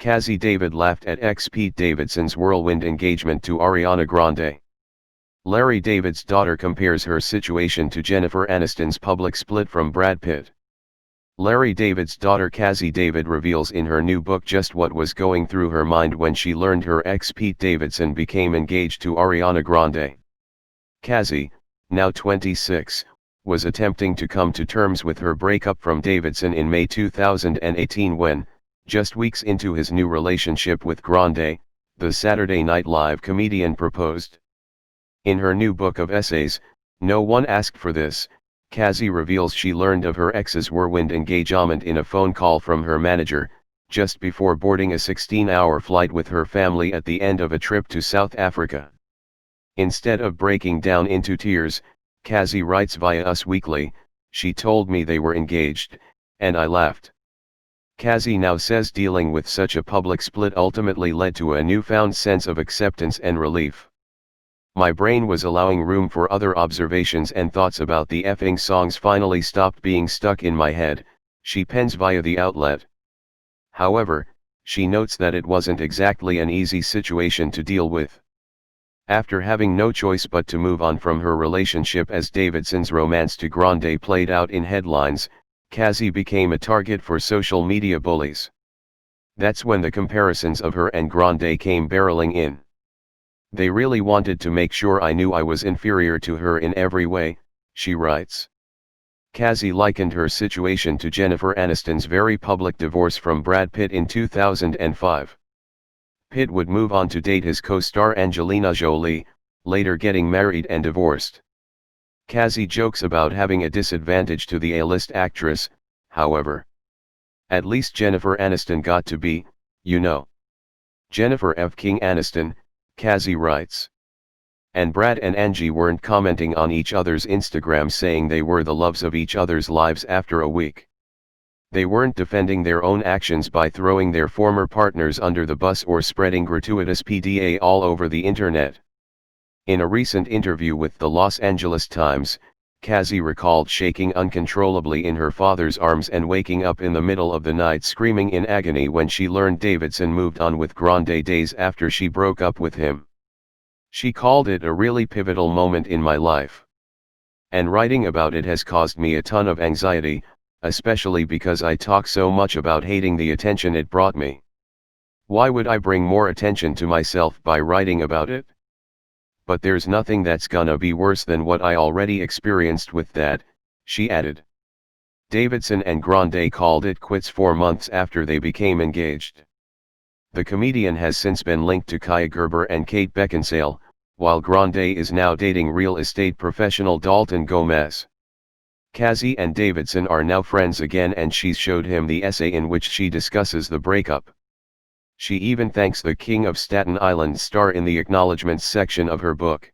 Cazzie David laughed at ex-Pete Davidson's whirlwind engagement to Ariana Grande. Larry David's daughter compares her situation to Jennifer Aniston's public split from Brad Pitt. Larry David's daughter Cazzie David reveals in her new book just what was going through her mind when she learned her ex Pete Davidson became engaged to Ariana Grande. Cazzie, now 26, was attempting to come to terms with her breakup from Davidson in May 2018 when, just weeks into his new relationship with Grande, the Saturday Night Live comedian proposed. In her new book of essays, No One Asked for This, Cazzie reveals she learned of her ex's whirlwind engagement in a phone call from her manager, just before boarding a 16-hour flight with her family at the end of a trip to South Africa. Instead of breaking down into tears, Cazzie writes via Us Weekly, "She told me they were engaged, and I laughed." Cazzie now says dealing with such a public split ultimately led to a newfound sense of acceptance and relief. "My brain was allowing room for other observations and thoughts about the effing songs finally stopped being stuck in my head," she pens via the outlet. However, she notes that it wasn't exactly an easy situation to deal with. After having no choice but to move on from her relationship as Davidson's romance to Grande played out in headlines, Cazzie became a target for social media bullies. That's when the comparisons of her and Grande came barreling in. "They really wanted to make sure I knew I was inferior to her in every way," she writes. Cazzie likened her situation to Jennifer Aniston's very public divorce from Brad Pitt in 2005. Pitt would move on to date his co-star Angelina Jolie, later getting married and divorced. Cazzie jokes about having a disadvantage to the A-list actress, however. "At least Jennifer Aniston got to be, you know. Jennifer F. King Aniston," Cazzie writes. And Brad and Angie weren't commenting on each other's Instagram saying they were the loves of each other's lives after a week. They weren't defending their own actions by throwing their former partners under the bus or spreading gratuitous PDA all over the internet. In a recent interview with the Los Angeles Times, Cazzie recalled shaking uncontrollably in her father's arms and waking up in the middle of the night screaming in agony when she learned Davidson moved on with Grande days after she broke up with him. "She called it a really pivotal moment in my life. And writing about it has caused me a ton of anxiety, especially because I talk so much about hating the attention it brought me. Why would I bring more attention to myself by writing about it? But there's nothing that's gonna be worse than what I already experienced with that," she added. Davidson and Grande called it quits 4 months after they became engaged. The comedian has since been linked to Kaia Gerber and Kate Beckinsale, while Grande is now dating real estate professional Dalton Gomez. Cazzie and Davidson are now friends again and she's showed him the essay in which she discusses the breakup. She even thanks the King of Staten Island star in the acknowledgements section of her book.